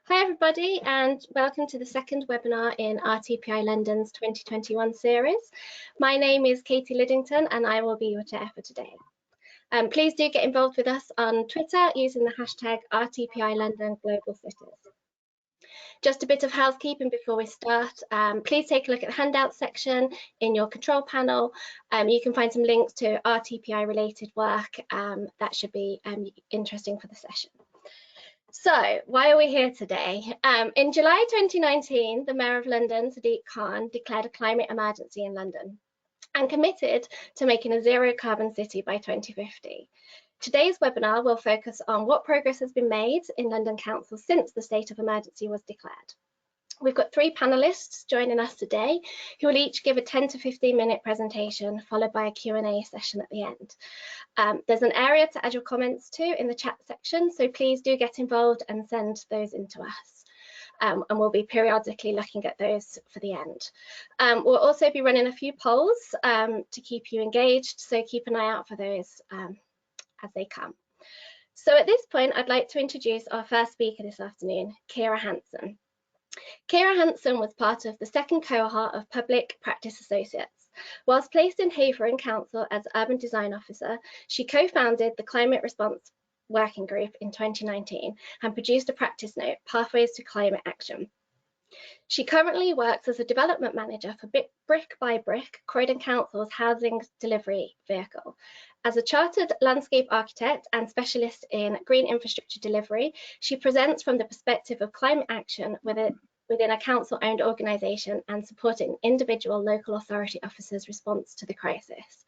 Hi everybody, and welcome to the second webinar in RTPI London's 2021 series. My name is Katie Liddington and I will be your chair for today. Please do get involved with us on Twitter using the hashtag RTPI London Global Cities. Just a bit of housekeeping before we start. Please take a look at the handout section in your control panel. You can find some links to RTPI related work that should be interesting for the session. So, why are we here today? In July 2019, the Mayor of London, Sadiq Khan, declared a climate emergency in London and committed to making a zero carbon city by 2050. Today's webinar will focus on what progress has been made in London Council since the state of emergency was declared. We've got three panelists joining us today who will each give a 10 to 15 minute presentation followed by a Q&A session at the end. There's an area to add your comments to in the chat section, so please do get involved and send those in to us. And we'll be periodically looking at those for the end. We'll also be running a few polls to keep you engaged, so keep an eye out for those as they come. So at this point, I'd like to introduce our first speaker this afternoon, Kira Hanson. Kira Hanson was part of the second cohort of Public Practice Associates. Whilst placed in Havering Council as Urban Design Officer, she co-founded the Climate Response Working Group in 2019 and produced a practice note, Pathways to Climate Action. She currently works as a development manager for Brick by Brick, Croydon Council's housing delivery vehicle. As a chartered landscape architect and specialist in green infrastructure delivery, she presents from the perspective of climate action within a council-owned organisation and supporting individual local authority officers' response to the crisis.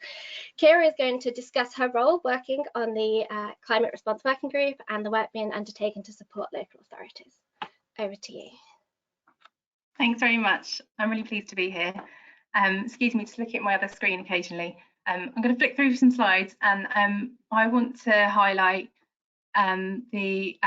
Kira is going to discuss her role working on the Climate Response Working Group and the work being undertaken to support local authorities. Over to you. Thanks very much. I'm really pleased to be here. Excuse me, just looking at my other screen occasionally. I'm going to flick through some slides, and I want to highlight the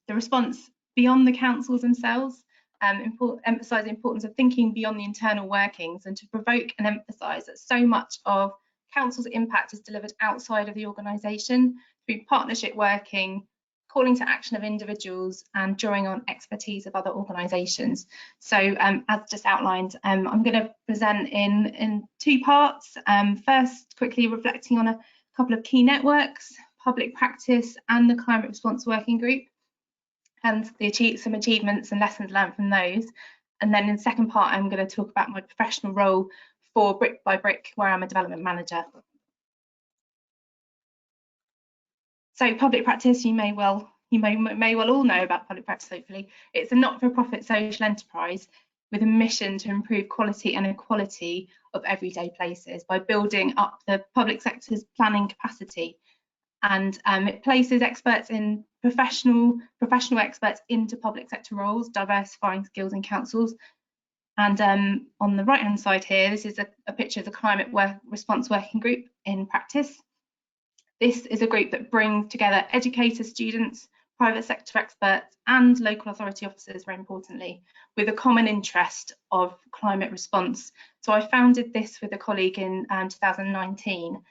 response beyond the councils themselves, emphasise the importance of thinking beyond the internal workings, and to provoke and emphasise that so much of council's impact is delivered outside of the organisation through partnership working, calling to action of individuals, and drawing on expertise of other organisations. So as just outlined, I'm going to present in two parts. First, quickly reflecting on a couple of key networks, Public Practice and the Climate Response Working Group, and some achievements and lessons learned from those. And then in the second part, I'm going to talk about my professional role for Brick by Brick, where I'm a development manager. So Public Practice, you may well all know about Public Practice, hopefully. It's a not-for-profit social enterprise with a mission to improve quality and equality of everyday places by building up the public sector's planning capacity. And it places experts in professional experts into public sector roles, diversifying skills in councils. And on the right-hand side here, this is a picture of the Climate Response Working Group in practice. This is a group that brings together educators, students, private sector experts and local authority officers, very importantly, with a common interest of climate response. So I founded this with a colleague in 2019,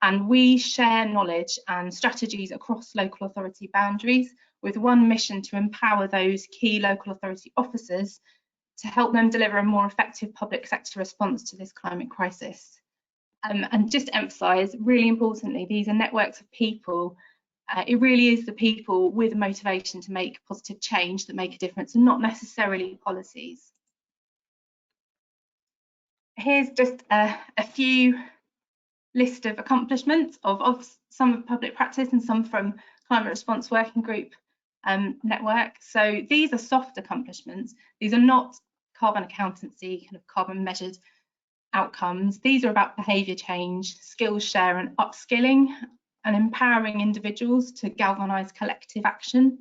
and we share knowledge and strategies across local authority boundaries with one mission: to empower those key local authority officers to help them deliver a more effective public sector response to this climate crisis. And just to emphasise, really importantly, these are networks of people. It really is the people with motivation to make positive change that make a difference, and not necessarily policies. Here's just a few list of accomplishments of some of Public Practice and some from Climate Response Working Group network. So these are soft accomplishments. These are not carbon accountancy, kind of carbon measured outcomes. These are about behaviour change, skills share and upskilling, and empowering individuals to galvanise collective action.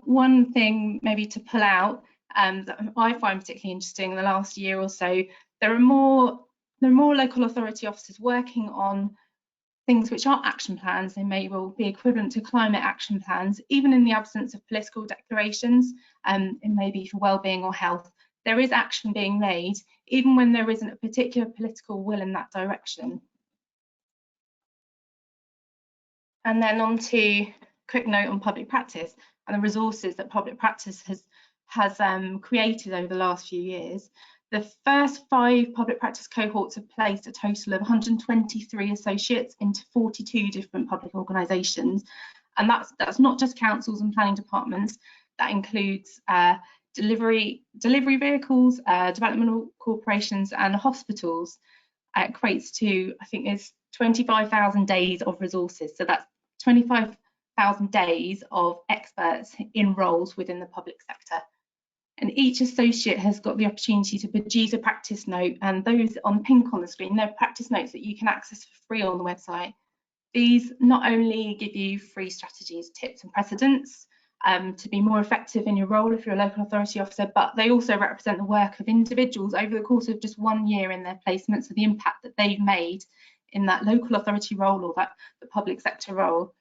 One thing maybe to pull out that I find particularly interesting in the last year or so, there are more local authority officers working on things which aren't action plans. They may well be equivalent to climate action plans, even in the absence of political declarations. It may be for wellbeing or health. There is action being made, even when there isn't a particular political will in that direction. And then on to quick note on public practice and the resources that public practice has created over the last few years. The first 5 public practice cohorts have placed a total of 123 associates into 42 different public organisations, and that's not just councils and planning departments. That includes delivery vehicles, developmental corporations and hospitals. It equates to, I think, it's 25,000 days of resources. So that's 25,000 days of experts in roles within the public sector. And each associate has got the opportunity to produce a practice note, and those on pink on the screen, they're practice notes that you can access for free on the website. These not only give you free strategies, tips and precedents to be more effective in your role if you're a local authority officer, but they also represent the work of individuals over the course of just 1 year in their placement, so the impact that they've made in that local authority role or that the public sector role.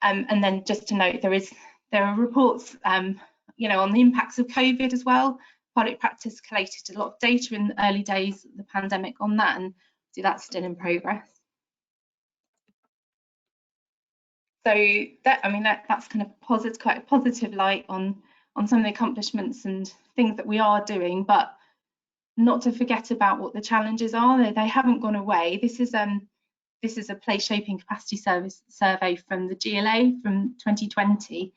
And then just to note, there are reports you know, on the impacts of COVID as well. Public practice collated a lot of data in the early days of the pandemic on that, and so that's still in progress. So that, I mean, that's kind of positive, quite a positive light on some of the accomplishments and things that we are doing, but not to forget about what the challenges are. They haven't gone away. This is a place shaping capacity service survey from the GLA from 2020.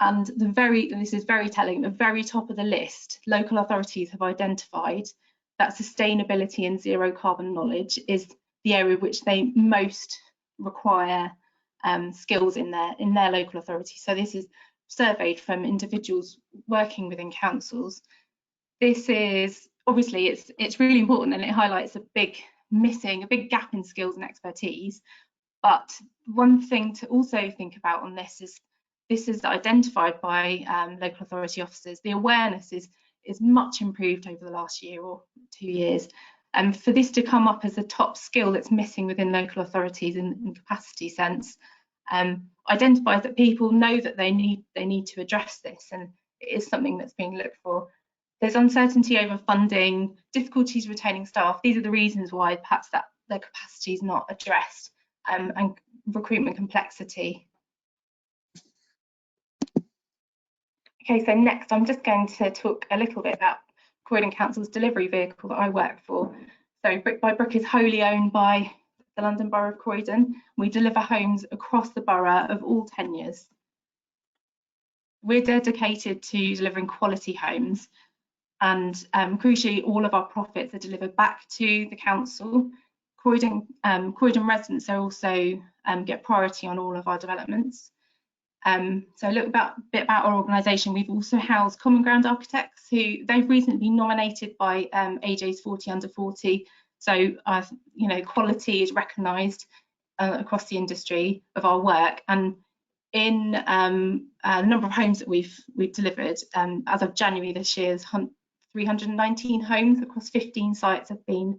And this is very telling, the very top of the list, local authorities have identified that sustainability and zero carbon knowledge is the area which they most require skills in their local authority. So this is surveyed from individuals working within councils. This is obviously it's really important, and it highlights a big gap in skills and expertise. But one thing to also think about on this is identified by local authority officers. The awareness is much improved over the last year or 2 years. And for this to come up as a top skill that's missing within local authorities in capacity sense, identifies that people know that they need to address this, and it is something that's being looked for. There's uncertainty over funding, difficulties retaining staff. These are the reasons why perhaps that their capacity is not addressed, and recruitment complexity. Okay, so next I'm just going to talk a little bit about Croydon Council's delivery vehicle that I work for. So Brick by Brick is wholly owned by the London Borough of Croydon. We deliver homes across the borough of all tenures. We're dedicated to delivering quality homes, and crucially all of our profits are delivered back to the council. Croydon residents are also get priority on all of our developments. So a little bit about our organisation. We've also housed Common Ground Architects, who they've recently been nominated by AJ's 40 Under 40. So you know, quality is recognised across the industry of our work, and in the number of homes that we've delivered, as of January this year, 319 homes across 15 sites have been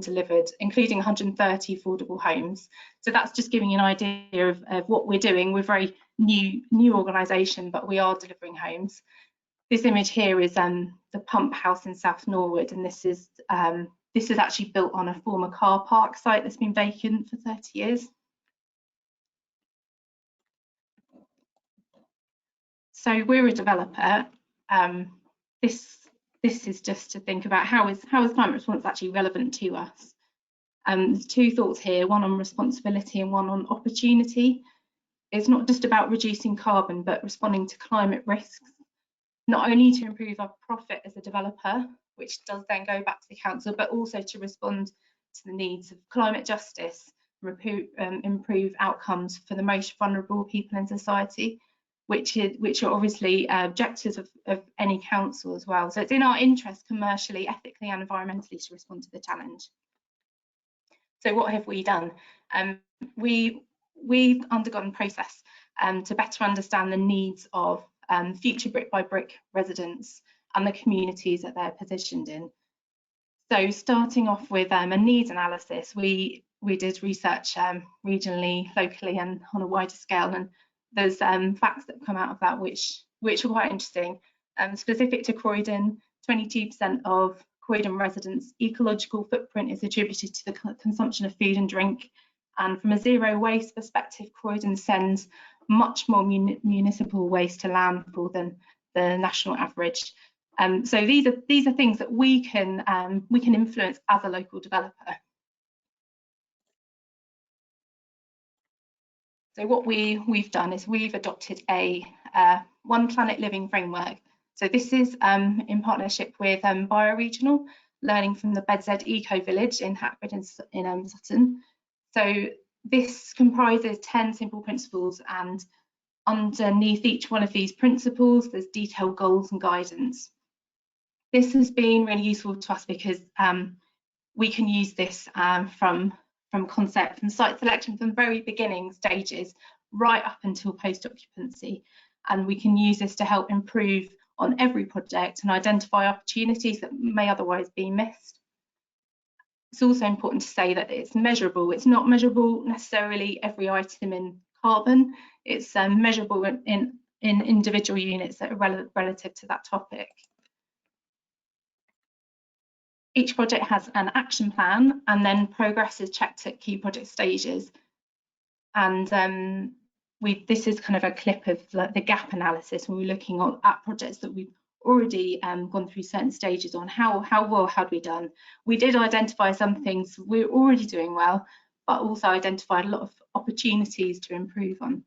delivered, including 130 affordable homes. So that's just giving you an idea of what we're doing. We're a very new organisation, but we are delivering homes. This image here is the Pump House in South Norwood, and this is actually built on a former car park site that's been vacant for 30 years. So we're a developer. This is just to think about how is climate response actually relevant to us. There's 2 thoughts here, one on responsibility and one on opportunity. It's not just about reducing carbon, but responding to climate risks, not only to improve our profit as a developer, which does then go back to the council, but also to respond to the needs of climate justice, improve outcomes for the most vulnerable people in society, which are obviously objectives of any council as well. So it's in our interest commercially, ethically and environmentally to respond to the challenge. So what have we done? We've undergone a process to better understand the needs of future Brick by Brick residents and the communities that they're positioned in. So starting off with a needs analysis, we did research regionally, locally and on a wider scale, and there's facts that come out of that which are quite interesting. Specific to Croydon, 22% of Croydon residents' ecological footprint is attributed to the consumption of food and drink. And from a zero waste perspective, Croydon sends much more municipal waste to landfill than the national average. So these are things that we can influence as a local developer. So what we've done is we've adopted a One Planet Living framework. So this is in partnership with Bioregional, learning from the BedZ Eco Village in Hackford in Sutton. So this comprises 10 simple principles, and underneath each one of these principles, there's detailed goals and guidance. This has been really useful to us because we can use this from concept, from site selection, from the very beginning stages, right up until post-occupancy. And we can use this to help improve on every project and identify opportunities that may otherwise be missed. It's also important to say that it's measurable. It's not measurable necessarily every item in carbon. It's measurable in individual units that are relative to that topic. Each project has an action plan, and then progress is checked at key project stages. And this is kind of a clip of the gap analysis when we're looking at projects that we've already gone through certain stages on. How well had we done? We did identify some things we're already doing well, but also identified a lot of opportunities to improve on.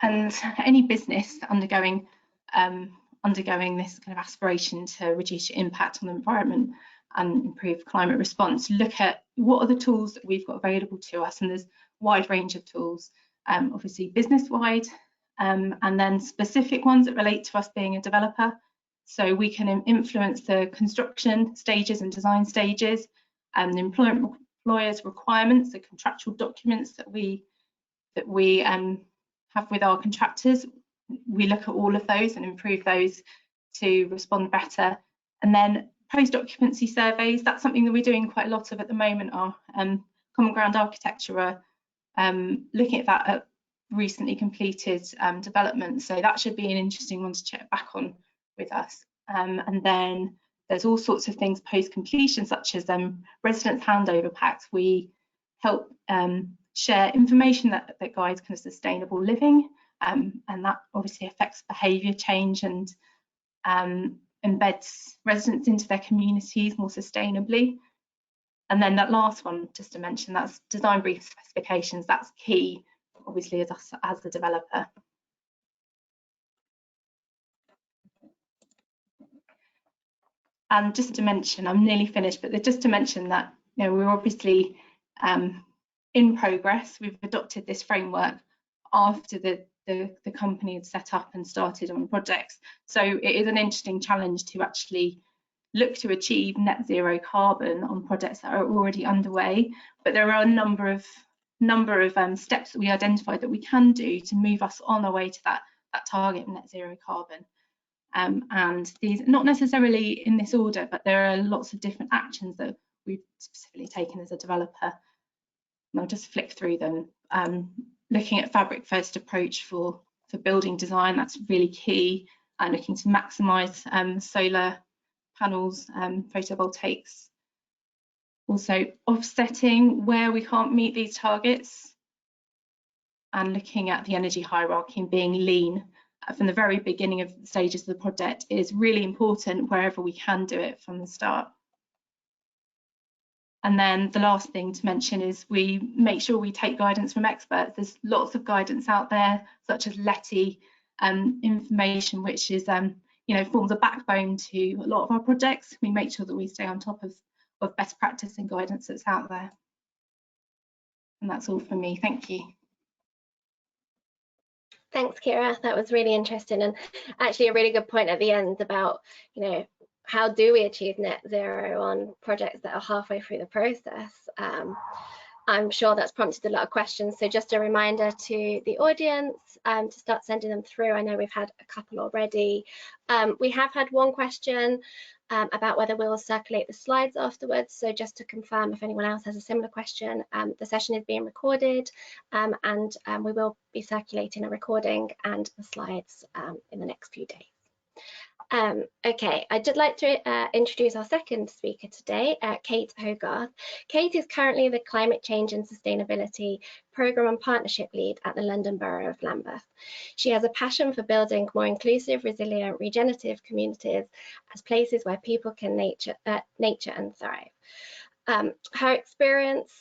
And any business undergoing this kind of aspiration to reduce your impact on the environment and improve climate response, look at what are the tools that we've got available to us, and there's a wide range of tools, obviously business-wide, and then specific ones that relate to us being a developer. So we can influence the construction stages and design stages, and the employers' requirements, the contractual documents that we have with our contractors. We look at all of those and improve those to respond better. And then post-occupancy surveys, that's something that we're doing quite a lot of at the moment. Our Common Ground Architecture are looking at that at recently completed development. So that should be an interesting one to check back on with us. And then there's all sorts of things post-completion, such as residence handover packs. We help share information that guides kind of sustainable living. And that obviously affects behaviour change and embeds residents into their communities more sustainably. And then that last one, just to mention, that's design brief specifications. That's key, obviously, as the developer. And just to mention, I'm nearly finished, but just to mention that, you know, we're obviously in progress. We've adopted this framework after the company had set up and started on projects. So it is an interesting challenge to actually look to achieve net zero carbon on projects that are already underway. But there are a number of steps that we identified that we can do to move us on our way to that target of net zero carbon. And these, not necessarily in this order, but there are lots of different actions that we've specifically taken as a developer. And I'll just flick through them. Looking at fabric first approach for building design, that's really key, and looking to maximise solar panels, photovoltaics. Also offsetting where we can't meet these targets, and looking at the energy hierarchy and being lean from the very beginning of the stages of the project is really important wherever we can do it from the start. And then the last thing to mention is we make sure we take guidance from experts. There's lots of guidance out there, such as LETI information, which is, you know, forms a backbone to a lot of our projects. We make sure that we stay on top of best practice and guidance that's out there. And that's all from me. Thank you. Thanks, Kira. That was really interesting, and actually a really good point at the end about, you know, how do we achieve net zero on projects that are halfway through the process? I'm sure that's prompted a lot of questions. So just a reminder to the audience to start sending them through. I know we've had a couple already. We have had one question about whether we'll circulate the slides afterwards. So just to confirm, if anyone else has a similar question, the session is being recorded, and we will be circulating a recording and the slides in the next few days. Okay, I'd just like to introduce our second speaker today, Kate Hogarth. Kate is currently the Climate Change and Sustainability Programme and Partnership Lead at the London Borough of Lambeth. She has a passion for building more inclusive, resilient, regenerative communities as places where people can nature and thrive. Her experience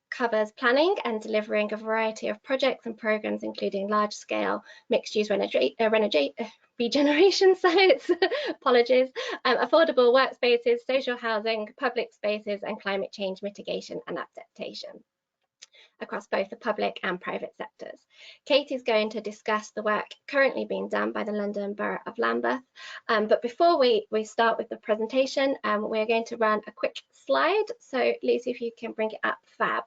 covers planning and delivering a variety of projects and programs, including large-scale mixed-use regeneration sites, apologies, affordable workspaces, social housing, public spaces, and climate change mitigation and adaptation across both the public and private sectors. Kate is going to discuss the work currently being done by the London Borough of Lambeth. But before we start with the presentation, we're going to run a quick slide. So Lucy, if you can bring it up, fab.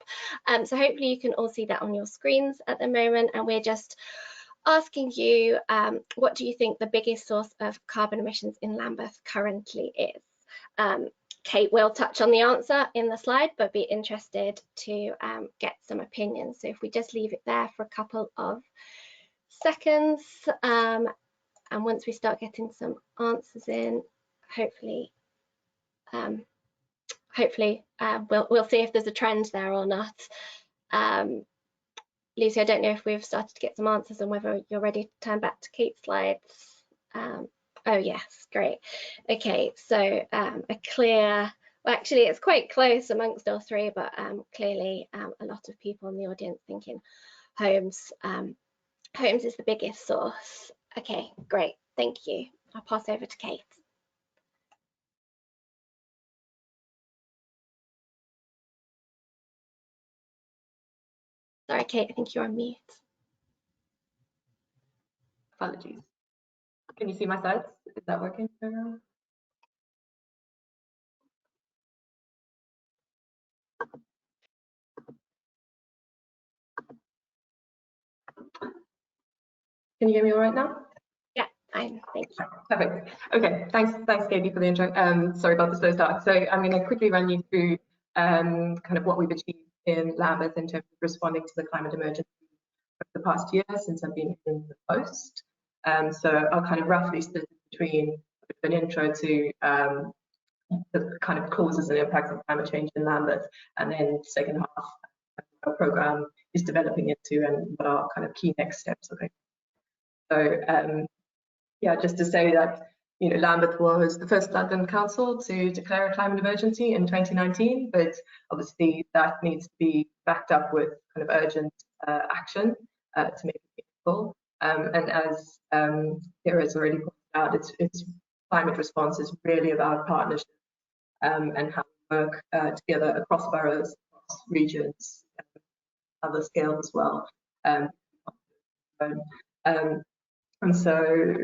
So hopefully you can all see that on your screens at the moment, and we're just asking you, what do you think the biggest source of carbon emissions in Lambeth currently is? Kate will touch on the answer in the slide, but be interested to get some opinions. So if we just leave it there for a couple of seconds, and once we start getting some answers in, hopefully we'll see if there's a trend there or not. Lucy, I don't know if we've started to get some answers and whether you're ready to turn back to Kate's slides. Oh yes, great. Okay, so a clear, well actually it's quite close amongst all three, but clearly a lot of people in the audience thinking homes. Homes is the biggest source. Okay, great, thank you. I'll pass over to Kate. Sorry, Kate, I think you're on mute. Apologies. Can you see my slides? Is that working for now? Can you hear me all right now? Yeah, fine, thank you. Perfect. Okay, thanks Katie for the intro. Sorry about the slow start. So I'm going to quickly run you through kind of what we've achieved in Lambeth in terms of responding to the climate emergency over the past year since I've been in the post. So I'll kind of roughly split between an intro to the kind of causes and impacts of climate change in Lambeth, and then the second half our programme is developing into and what are kind of key next steps. Okay. So yeah, just to say that Lambeth was the first London council to declare a climate emergency in 2019, but obviously that needs to be backed up with kind of urgent action to make it meaningful. And as Kira has already pointed out, it's climate response is really about partnership and how we work together across boroughs, across regions, other scales as well. And so,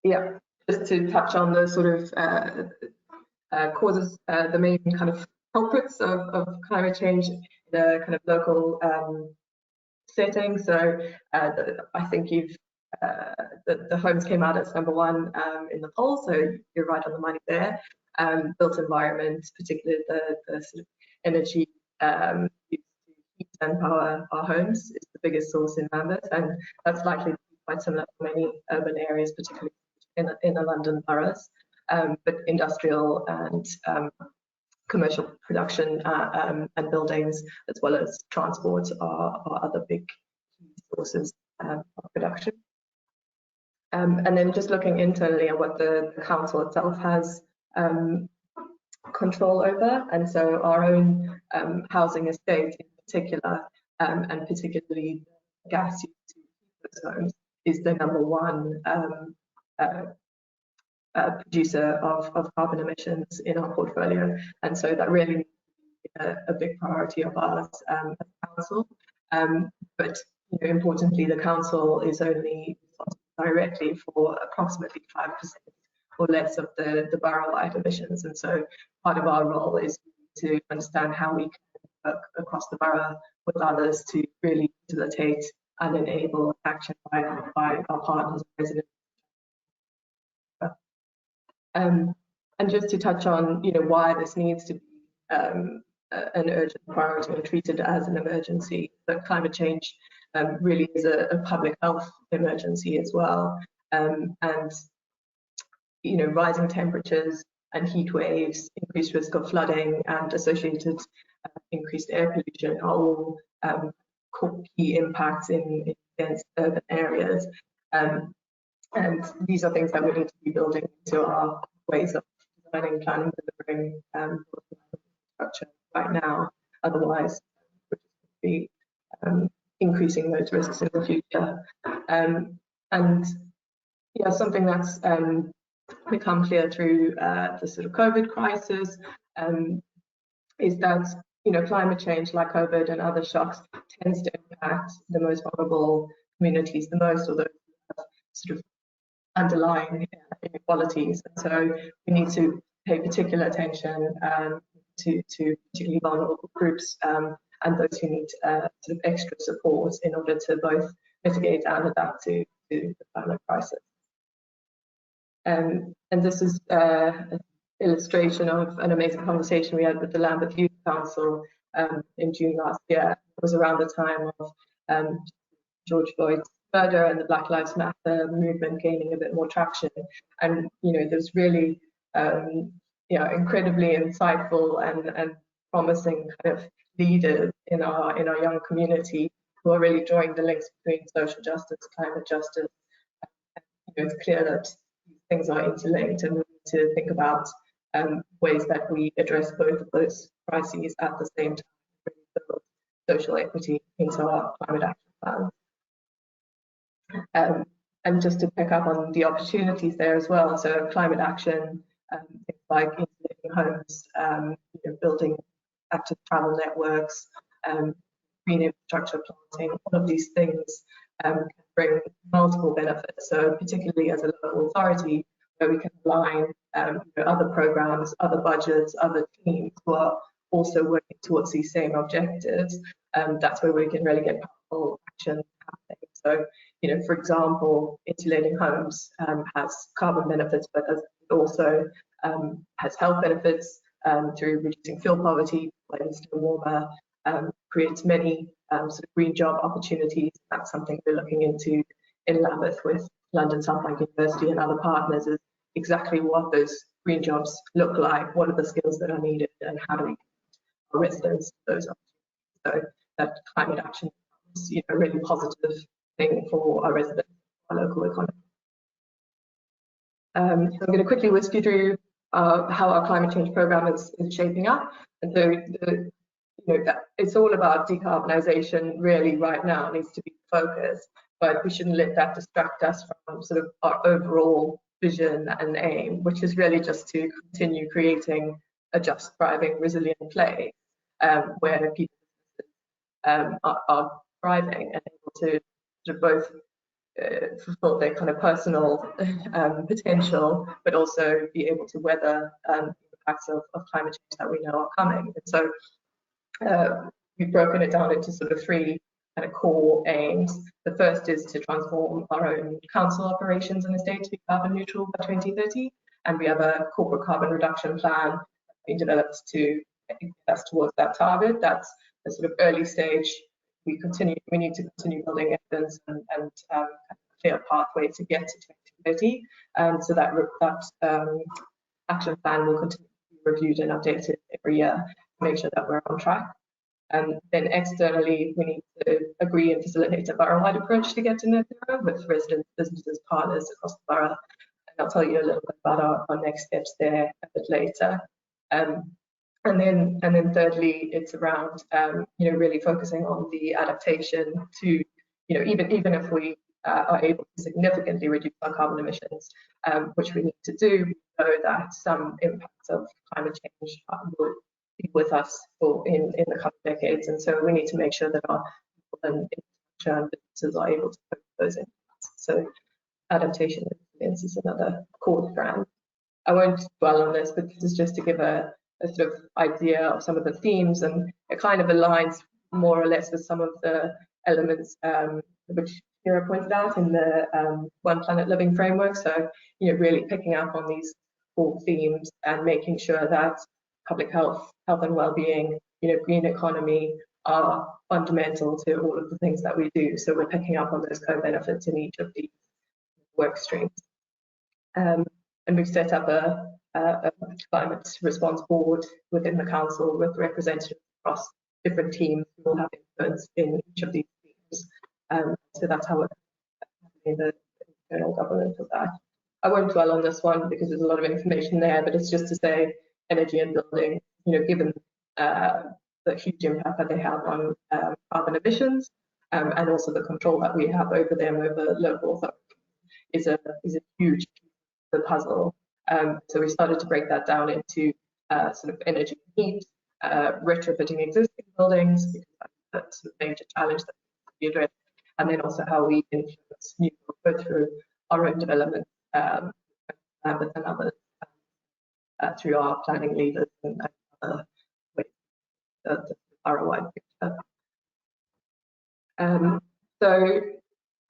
yeah, just to touch on the sort of causes, the main kind of culprits of climate change in the kind of local setting. So I think the homes came out as number one in the poll, so you're right on the money there. Built environment, particularly the sort of energy used to heat and power our homes, is the biggest source in Lambeth, and that's likely to be quite similar to many urban areas, particularly in the London boroughs. But industrial and commercial production and buildings, as well as transport, are other big sources of production. And then just looking internally at what the council itself has control over, and so our own housing estate in particular, and particularly gas used to heat those homes, is the number one producer of carbon emissions in our portfolio, and so that really is a big priority of ours as a council. But importantly, the council is only directly for approximately 5% or less of the borough-wide emissions, and so part of our role is to understand how we can work across the borough with others to really facilitate and enable action by our partners and residents. And just to touch on why this needs to be an urgent priority and treated as an emergency, but climate change really is a public health emergency as well. and rising temperatures and heat waves, increased risk of flooding, and associated increased air pollution are all key impacts in dense urban areas. And these are things that we need to be building into our ways of designing, planning, delivering infrastructure right now. Otherwise, we're just going to be increasing those risks in the future. And yeah, something that's become clear through the sort of COVID crisis is that climate change, like COVID and other shocks, tends to impact the most vulnerable communities the most, or those sort of underlying inequalities. And so we need to pay particular attention to particularly vulnerable groups and those who need sort of extra support in order to both mitigate and adapt to the climate crisis. And this is an illustration of an amazing conversation we had with the Lambeth Youth Council in June last year. It was around the time of George Floyd's murder and the Black Lives Matter movement gaining a bit more traction. And there's really incredibly insightful and promising kind of leaders in our young community who are really drawing the links between social justice, climate justice. It's clear that these things are interlinked, and we need to think about ways that we address both of those crises at the same time, really build social equity into our climate action plan. And just to pick up on the opportunities there as well, so climate action, things like insulating homes, building active travel networks, green infrastructure planting, all of these things can bring multiple benefits. So particularly as a local authority, where we can align other programs, other budgets, other teams who are also working towards these same objectives, that's where we can really get powerful action happening. So, for example, insulating homes has carbon benefits, but it also has health benefits through reducing fuel poverty, when it's still warmer, creates many sort of green job opportunities. That's something we're looking into in Lambeth with London South Bank University and other partners, is exactly what those green jobs look like, what are the skills that are needed, and how do we get our residents those opportunities. So that climate action is a really positive thing for our residents, our local economy. So I'm going to quickly whisk you through how our climate change program is shaping up. And so it's all about decarbonisation really right now. It needs to be focused, but we shouldn't let that distract us from sort of our overall vision and aim, which is really just to continue creating a just, thriving, resilient place where people are thriving and able to sort of both fulfill their kind of personal potential, but also be able to weather the impacts of climate change that we know are coming. And so we've broken it down into sort of three kind of core aims. The first is to transform our own council operations in the state to be carbon neutral by 2030, and we have a corporate carbon reduction plan being developed to get us towards that target. That's a sort of early stage. We need to continue building evidence and a clear pathway to get to 2030. So that action plan will continue to be reviewed and updated every year to make sure that we're on track. And then externally, we need to agree and facilitate a borough-wide approach to get to net zero with residents, businesses, partners across the borough. And I'll tell you a little bit about our next steps there a bit later. And then thirdly, it's around really focusing on the adaptation to even if we are able to significantly reduce our carbon emissions, which we need to do, we know that some impacts of climate change will be with us in the coming decades, and so we need to make sure that our people and infrastructure and businesses are able to cope with those impacts. So adaptation and resilience is another core strand. I won't dwell on this, but this is just to give a sort of idea of some of the themes, and it kind of aligns more or less with some of the elements which Kira pointed out in the One Planet Living framework. So, really picking up on these core themes and making sure that public health and well-being, green economy are fundamental to all of the things that we do. So we're picking up on those co-benefits in each of these work streams. And we've set up a climate response board within the council with representatives across different teams who will have influence in each of these themes. So that's how we're having the internal governance of that. I won't dwell on this one because there's a lot of information there, but it's just to say energy and building, given the huge impact that they have on carbon emissions, and also the control that we have over them over local authority is a huge piece of the puzzle. So we started to break that down into sort of energy and heat, retrofitting existing buildings, because that's a major challenge that needs to be addressed, and then also how we influence new growth through our own development, Lambeth and others, through our planning levers and other ways, the borough-wide picture. So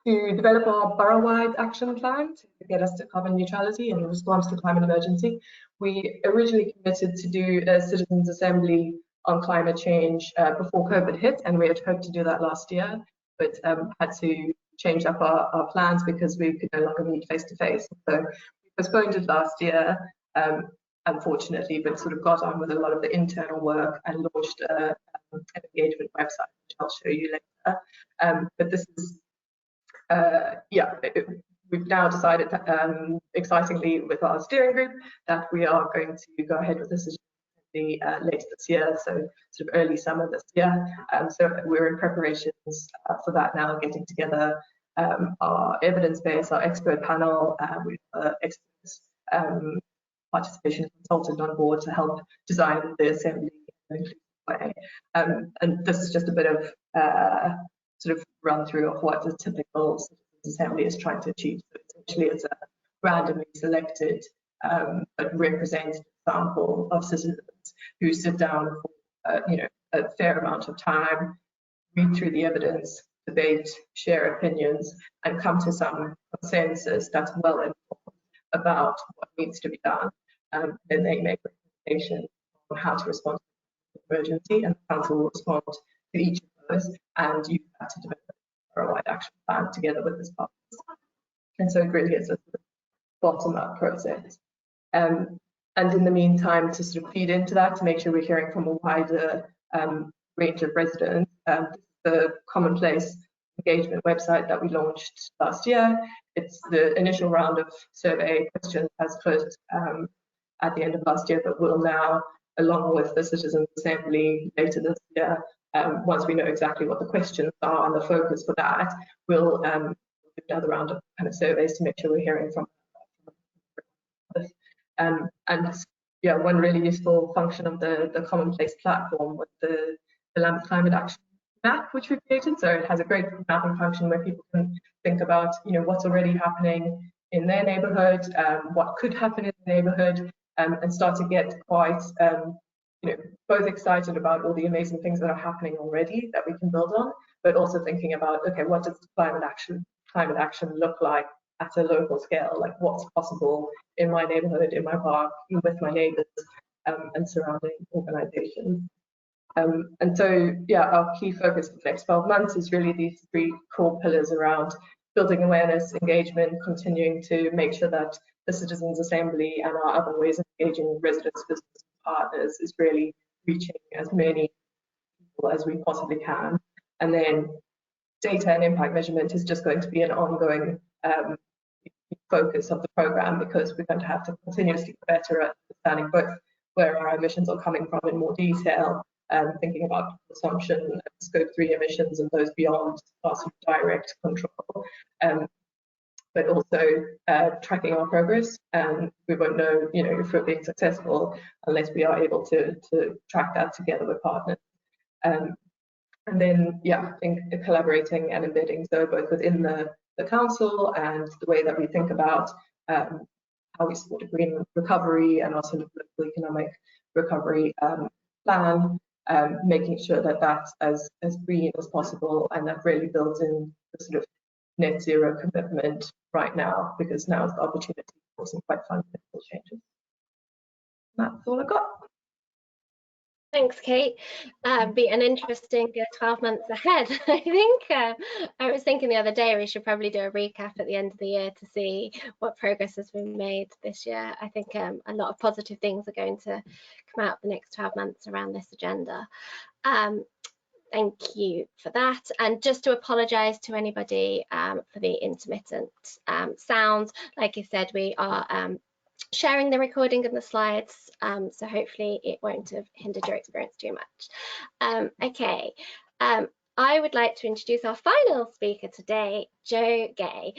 to develop our borough-wide action plan to get us to carbon neutrality in response to climate emergency, we originally committed to do a citizens' assembly on climate change before COVID hit, and we had hoped to do that last year, but had to change up our plans because we could no longer meet face to face. So we postponed it last year, unfortunately, but sort of got on with a lot of the internal work and launched an engagement website, which I'll show you later. But this is, we've now decided, excitingly, with our steering group, that we are going to go ahead with this later this year, so sort of early summer this year. So we're in preparations for that now, getting together our evidence base, our expert panel, with experts, participation consultant on board to help design the assembly in an inclusive way. And this is just a bit of sort of run through of what the typical assembly is trying to achieve. So essentially, it's a randomly selected but representative sample of citizens who sit down for a fair amount of time, read through the evidence, debate, share opinions, and come to some consensus that's well informed about what needs to be done. Then they make recommendations on how to respond to the emergency, and the council will respond to each of those, and you have to develop a borough-wide action plan together with this partners. And so it really is a sort of bottom-up process. And in the meantime, to sort of feed into that, to make sure we're hearing from a wider range of residents, the Commonplace engagement website that we launched last year. It's the initial round of survey questions has closed at the end of last year, but will now, along with the Citizens Assembly later this year, once we know exactly what the questions are and the focus for that, we'll do another round of kind of surveys to make sure we're hearing from. And yeah, one really useful function of the Commonplace platform was the Lambeth Climate Action Map, which we created. So it has a great mapping function where people can think about, what's already happening in their neighbourhood, what could happen in the neighbourhood, and start to get quite, both excited about all the amazing things that are happening already that we can build on, but also thinking about, okay, what does climate action look like at a local scale? Like, what's possible in my neighbourhood, in my park, with my neighbours, and surrounding organisations. And so, yeah, our key focus for the next 12 months is really these three core pillars around building awareness, engagement, continuing to make sure that the Citizens Assembly and our other ways of engaging residents, business partners is really reaching as many people as we possibly can. And then data and impact measurement is just going to be an ongoing focus of the programme, because we're going to have to continuously get better at understanding both where our emissions are coming from in more detail, thinking about consumption, scope 3 emissions and those beyond our sort of direct control, but also tracking our progress. We won't know, if we're being successful unless we are able to track that together with partners. And then, yeah, I think collaborating and embedding, so both within the council and the way that we think about how we support a green recovery and also local economic recovery plan, making sure that that's as green as possible, and that really builds in the sort of net zero commitment right now, because now is the opportunity for some quite fundamental changes. That's all I've got. Thanks, Kate. Be an interesting 12 months ahead. I think I was thinking the other day we should probably do a recap at the end of the year to see what progress has been made this year. I think a lot of positive things are going to come out the next 12 months around this agenda. Thank you for that. And just to apologise to anybody for the intermittent sounds. Like I said, we are sharing the recording and the slides, so hopefully it won't have hindered your experience too much. Okay, I would like to introduce our final speaker today, Jo Gay.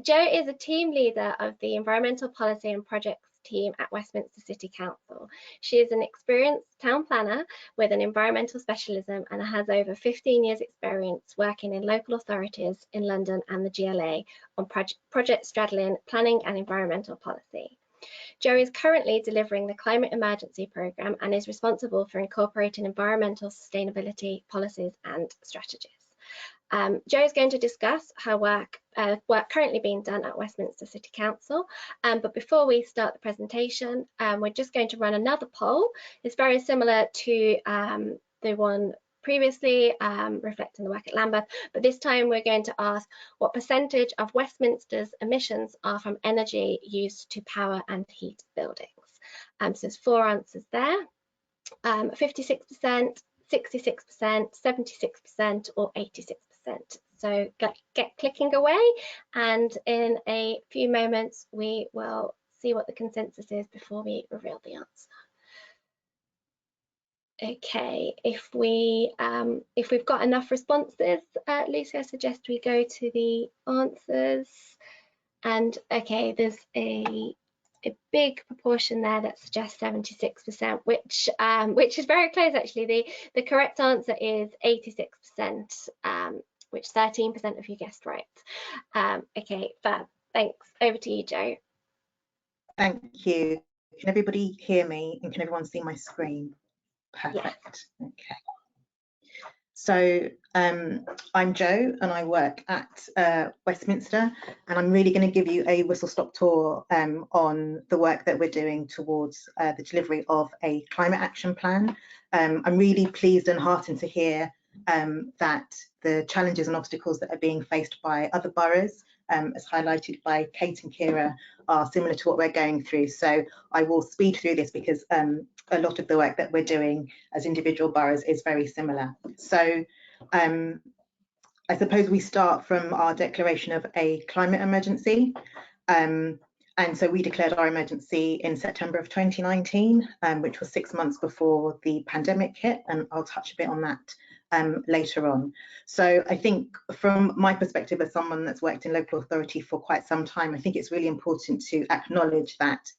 Jo is a team leader of the Environmental Policy and Projects team at Westminster City Council. She is an experienced town planner with an environmental specialism and has over 15 years experience working in local authorities in London and the GLA on projects straddling planning and environmental policy. Jo is currently delivering the Climate Emergency Programme and is responsible for incorporating environmental sustainability policies and strategies. Jo is going to discuss her work currently being done at Westminster City Council. But before we start the presentation, we're just going to run another poll. It's very similar to the one previously, reflecting the work at Lambeth, but this time we're going to ask what percentage of Westminster's emissions are from energy used to power and heat buildings. So there's 4 answers there, 56%, 66%, 76% or 86%. So get clicking away, and in a few moments we will see what the consensus is before we reveal the answer. Okay, if we've got enough responses, Lucy, I suggest we go to the answers. And okay, there's a big proportion there that suggests 76%, which is very close actually. The correct answer is 86%, which 13% of you guessed right. Okay, fab. Thanks. Over to you, Jo. Thank you. Can everybody hear me and can everyone see my screen? Perfect. Yeah. Okay. So I'm Jo and I work at Westminster, and I'm really going to give you a whistle-stop tour on the work that we're doing towards the delivery of a climate action plan. I'm really pleased and heartened to hear that the challenges and obstacles that are being faced by other boroughs, as highlighted by Kate and Kira, are similar to what we're going through. So I will speed through this because a lot of the work that we're doing as individual boroughs is very similar. So I suppose we start from our declaration of a climate emergency. And so we declared our emergency in September of 2019, which was 6 months before the pandemic hit, and I'll touch a bit on that later on. So I think from my perspective as someone that's worked in local authority for quite some time, I think it's really important to acknowledge that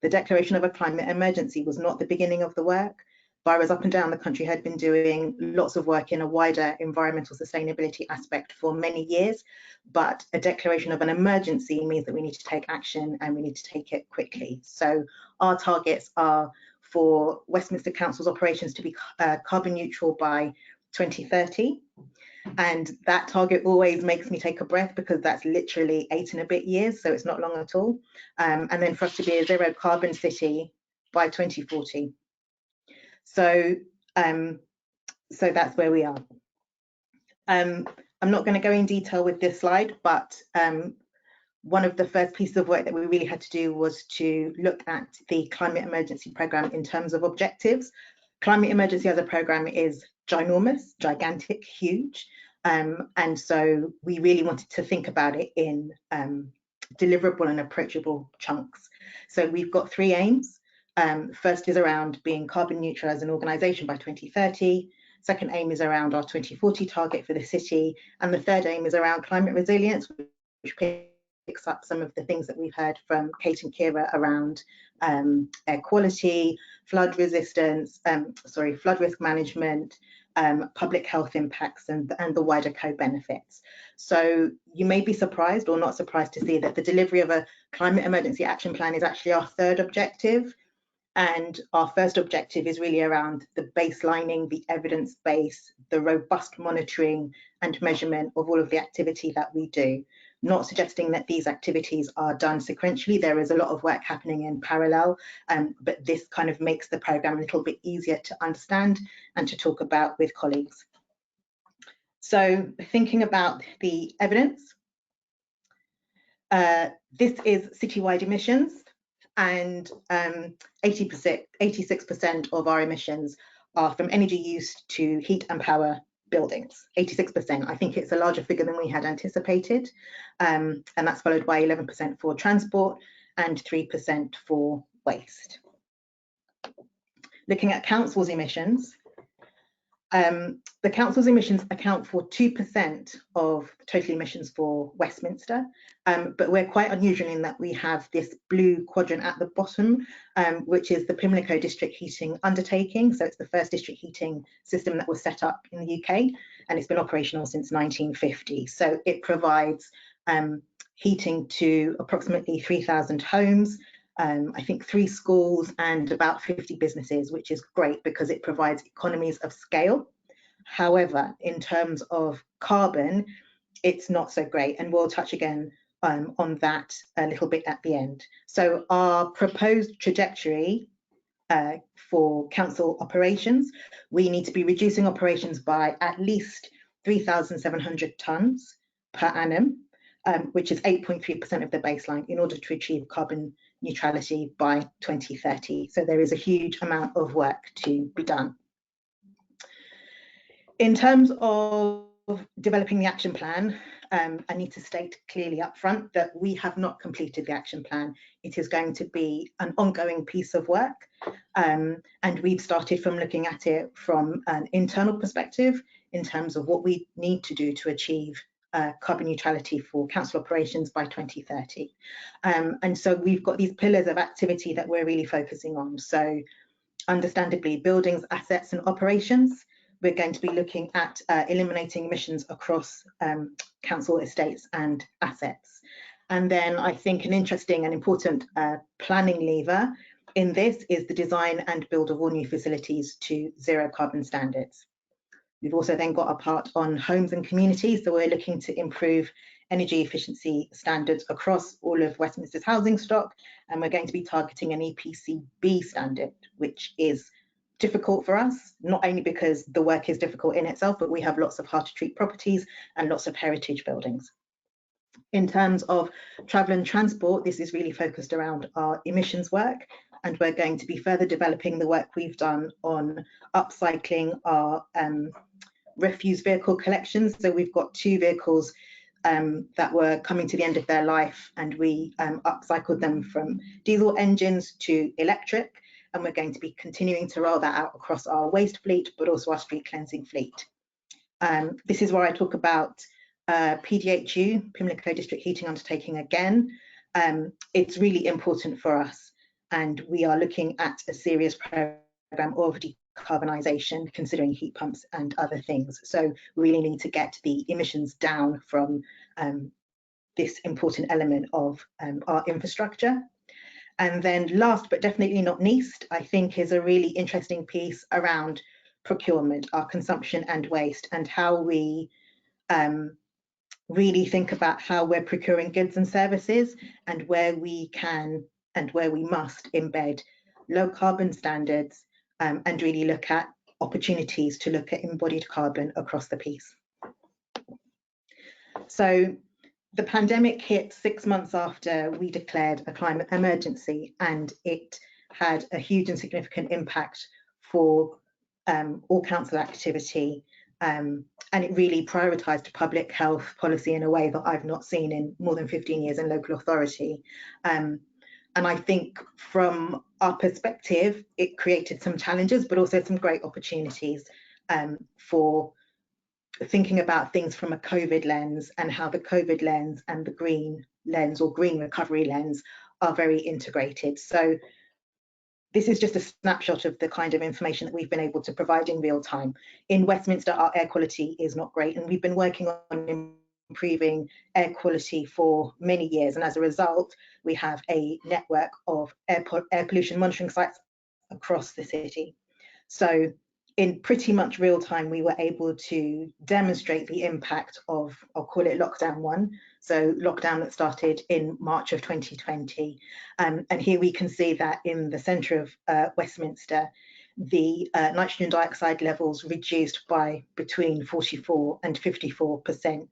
the declaration of a climate emergency was not the beginning of the work. Boroughs up and down the country had been doing lots of work in a wider environmental sustainability aspect for many years, but a declaration of an emergency means that we need to take action and we need to take it quickly. So our targets are for Westminster Council's operations to be carbon neutral by 2030. And that target always makes me take a breath because that's literally 8 and a bit years, so it's not long at all. And then for us to be a zero carbon city by 2040. So so that's where we are. I'm not going to go in detail with this slide, but one of the first pieces of work that we really had to do was to look at the climate emergency programme in terms of objectives. Climate emergency as a programme is ginormous, gigantic, huge. And so we really wanted to think about it in deliverable and approachable chunks. So we've got 3 aims. First is around being carbon neutral as an organisation by 2030. Second aim is around our 2040 target for the city. And the third aim is around climate resilience, which picks up some of the things that we've heard from Kate and Kira around air quality, flood resistance, flood risk management, public health impacts and the wider co-benefits. So you may be surprised or not surprised to see that the delivery of a climate emergency action plan is actually our 3rd objective. And our first objective is really around the baselining, the evidence base, the robust monitoring and measurement of all of the activity that we do. not suggesting that these activities are done sequentially. There is a lot of work happening in parallel, but this kind of makes the programme a little bit easier to understand and to talk about with colleagues. So thinking about the evidence, this is citywide emissions, and 86% of our emissions are from energy used to heat and power buildings. 86%. I think it's a larger figure than we had anticipated, and that's followed by 11% for transport and 3% for waste. Looking at council's emissions, the council's emissions account for 2% of total emissions for Westminster, but we're quite unusual in that we have this blue quadrant at the bottom, which is the Pimlico district heating undertaking. So it's the first district heating system that was set up in the UK, and it's been operational since 1950. So it provides heating to approximately 3,000 homes, I think 3 schools and about 50 businesses, which is great because it provides economies of scale. However, in terms of carbon, it's not so great, and we'll touch again on that a little bit at the end. So our proposed trajectory for council operations, we need to be reducing operations by at least 3,700 tonnes per annum, which is 8.3% of the baseline, in order to achieve carbon neutrality by 2030. So there is a huge amount of work to be done. In terms of developing the action plan, I need to state clearly up front that we have not completed the action plan. It is going to be an ongoing piece of work, and we've started from looking at it from an internal perspective in terms of what we need to do to achieve carbon neutrality for council operations by 2030. And so we've got these pillars of activity that we're really focusing on. So understandably, buildings, assets and operations. We're going to be looking at eliminating emissions across council estates and assets. And then I think an interesting and important planning lever in this is the design and build of all new facilities to zero carbon standards. We've also then got a part on homes and communities, so we're looking to improve energy efficiency standards across all of Westminster's housing stock, and we're going to be targeting an EPC-B standard, which is difficult for us, not only because the work is difficult in itself, but we have lots of hard to treat properties and lots of heritage buildings. In terms of travel and transport, this is really focused around our emissions work, and we're going to be further developing the work we've done on upcycling our refuse vehicle collections. So we've got 2 vehicles that were coming to the end of their life, and we upcycled them from diesel engines to electric, and we're going to be continuing to roll that out across our waste fleet, but also our street cleansing fleet. This is where I talk about PDHU, Pimlico District Heating Undertaking again. It's really important for us, and we are looking at a serious programme of decarbonisation, considering heat pumps and other things. So we really need to get the emissions down from this important element of our infrastructure. And then last but definitely not least, I think is a really interesting piece around procurement, our consumption and waste, and how we really think about how we're procuring goods and services, and where we can and where we must embed low carbon standards, and really look at opportunities to look at embodied carbon across the piece. So the pandemic hit 6 months after we declared a climate emergency, and it had a huge and significant impact for all council activity, and it really prioritised public health policy in a way that I've not seen in more than 15 years in local authority. And I think from our perspective, it created some challenges, but also some great opportunities for thinking about things from a COVID lens, and how the COVID lens and the green lens, or green recovery lens, are very integrated. So this is just a snapshot of the kind of information that we've been able to provide in real time. In Westminster, our air quality is not great, and we've been working on improving air quality for many years, and as a result we have a network of air pollution monitoring sites across the city. So in pretty much real time, we were able to demonstrate the impact of, I'll call it lockdown 1, so lockdown that started in March of 2020. And here we can see that in the centre of Westminster, the nitrogen dioxide levels reduced by between 44 and 54%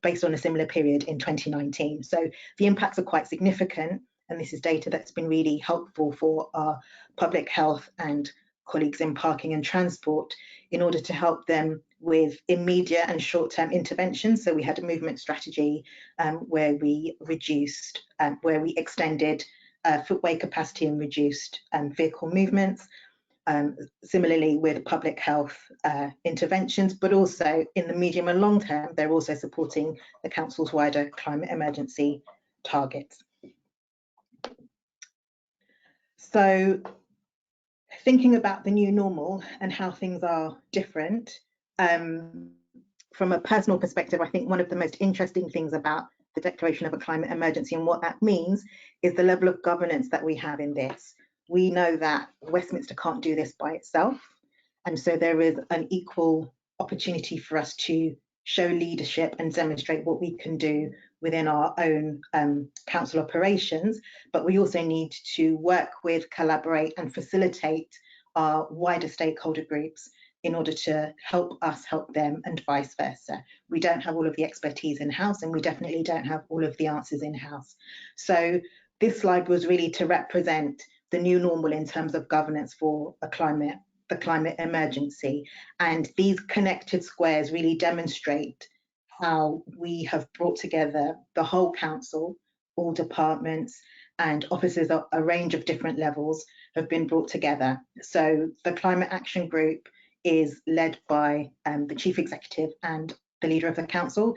based on a similar period in 2019. So the impacts are quite significant, and this is data that's been really helpful for our public health and colleagues in parking and transport in order to help them with immediate and short-term interventions. So we had a movement strategy where we reduced, where we extended footway capacity and reduced vehicle movements. Similarly with public health interventions, but also in the medium and long term, they're also supporting the council's wider climate emergency targets. So thinking about the new normal and how things are different, from a personal perspective, I think one of the most interesting things about the declaration of a climate emergency and what that means is the level of governance that we have in this. We know that Westminster can't do this by itself, and so there is an equal opportunity for us to show leadership and demonstrate what we can do within our own council operations, but we also need to work with, collaborate and facilitate our wider stakeholder groups in order to help us help them and vice versa. We don't have all of the expertise in-house, and we definitely don't have all of the answers in-house. So this slide was really to represent the new normal in terms of governance for the climate emergency. And these connected squares really demonstrate how we have brought together the whole council, all departments and officers at a range of different levels have been brought together. So the Climate Action Group is led by the Chief Executive and the Leader of the Council.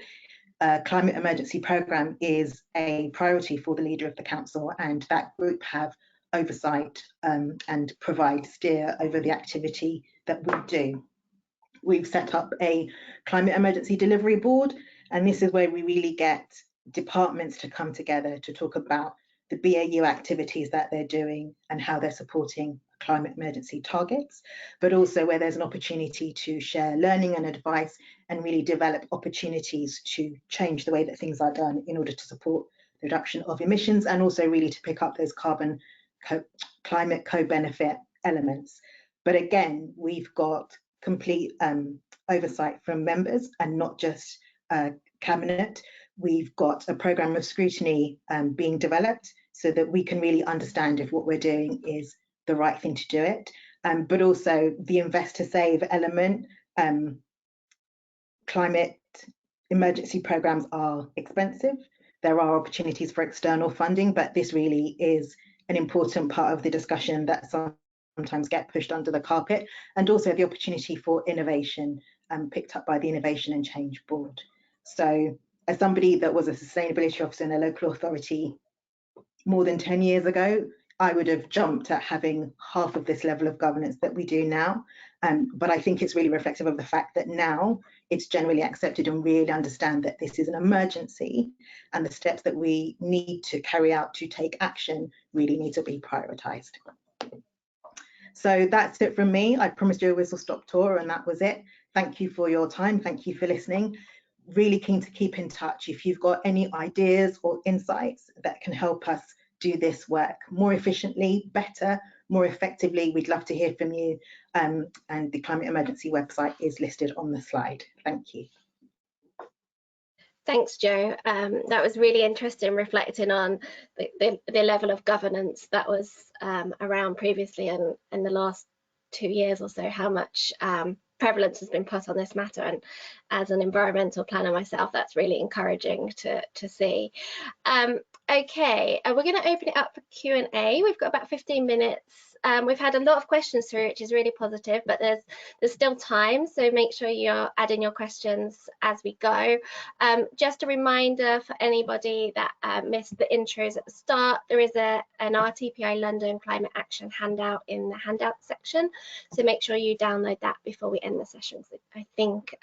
Climate Emergency Programme is a priority for the Leader of the Council, and that group have oversight and provide steer over the activity that we do. We've set up a Climate Emergency Delivery Board, and this is where we really get departments to come together to talk about the BAU activities that they're doing and how they're supporting climate emergency targets, but also where there's an opportunity to share learning and advice and really develop opportunities to change the way that things are done in order to support the reduction of emissions, and also really to pick up those climate co-benefit elements. But again, we've got complete oversight from members and not just cabinet. We've got a programme of scrutiny being developed so that we can really understand if what we're doing is the right thing to do it, but also the invest to save element. Climate emergency programmes are expensive. There are opportunities for external funding, but this really is an important part of the discussion that sometimes get pushed under the carpet, and also the opportunity for innovation picked up by the Innovation and Change Board. So as somebody that was a sustainability officer in a local authority more than 10 years ago, I would have jumped at having half of this level of governance that we do now. But I think it's really reflective of the fact that now it's generally accepted and really understand that this is an emergency, and the steps that we need to carry out to take action really need to be prioritised. So that's it from me. I promised you a whistle-stop tour, and that was it. Thank you for your time. Thank you for listening. Really keen to keep in touch. If you've got any ideas or insights that can help us do this work more efficiently, better, more effectively, we'd love to hear from you. And the Climate Emergency website is listed on the slide. Thank you. Thanks, Jo. That was really interesting, reflecting on the level of governance that was around previously and in the last 2 years or so, how much prevalence has been put on this matter. And as an environmental planner myself, that's really encouraging to see. Okay, we're going to open it up for Q&A. We've got about 15 minutes. We've had a lot of questions through, which is really positive, but there's still time, so make sure you're adding your questions as we go. Just a reminder for anybody that missed the intros at the start, there is an RTPI London Climate Action handout in the handout section, so make sure you download that before we end the session, because I think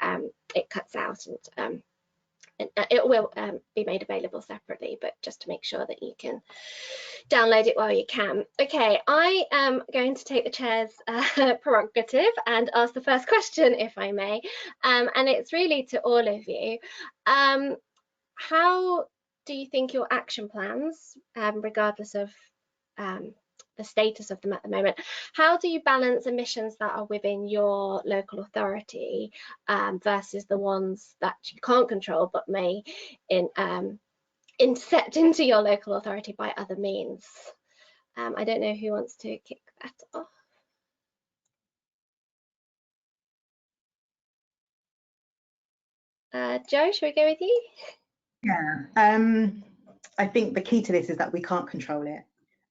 it cuts out and it will be made available separately, but just to make sure that you can download it while you can. Okay, I am going to take the chair's prerogative and ask the first question, if I may, and it's really to all of you. How do you think your action plans, regardless of the status of them at the moment, how do you balance emissions that are within your local authority versus the ones that you can't control but may intercept into your local authority by other means? I don't know who wants to kick that off. Joe, should we go with you? Yeah, I think the key to this is that we can't control it.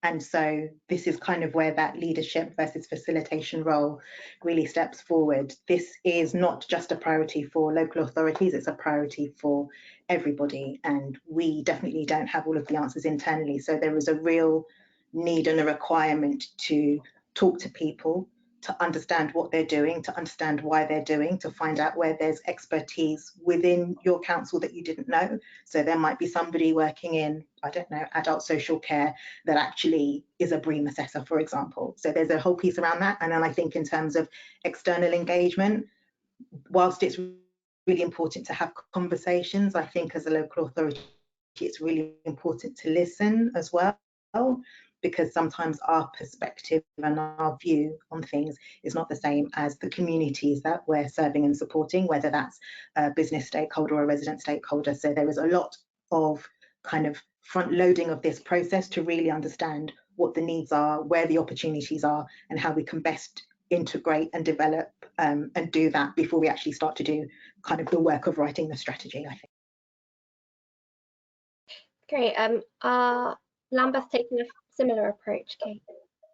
And so this is kind of where that leadership versus facilitation role really steps forward. This is not just a priority for local authorities, it's a priority for everybody. And we definitely don't have all of the answers internally. So there is a real need and a requirement to talk to people, to understand what they're doing, to understand why they're doing, to find out where there's expertise within your council that you didn't know. So there might be somebody working in, I don't know, adult social care that actually is a BREEAM assessor, for example. So there's a whole piece around that. And then I think in terms of external engagement, whilst it's really important to have conversations, I think as a local authority, it's really important to listen as well, because sometimes our perspective and our view on things is not the same as the communities that we're serving and supporting, whether that's a business stakeholder or a resident stakeholder. So there is a lot of kind of front loading of this process to really understand what the needs are, where the opportunities are, and how we can best integrate and develop and do that before we actually start to do kind of the work of writing the strategy, I think. Great. Lambeth taking a similar approach, Kate?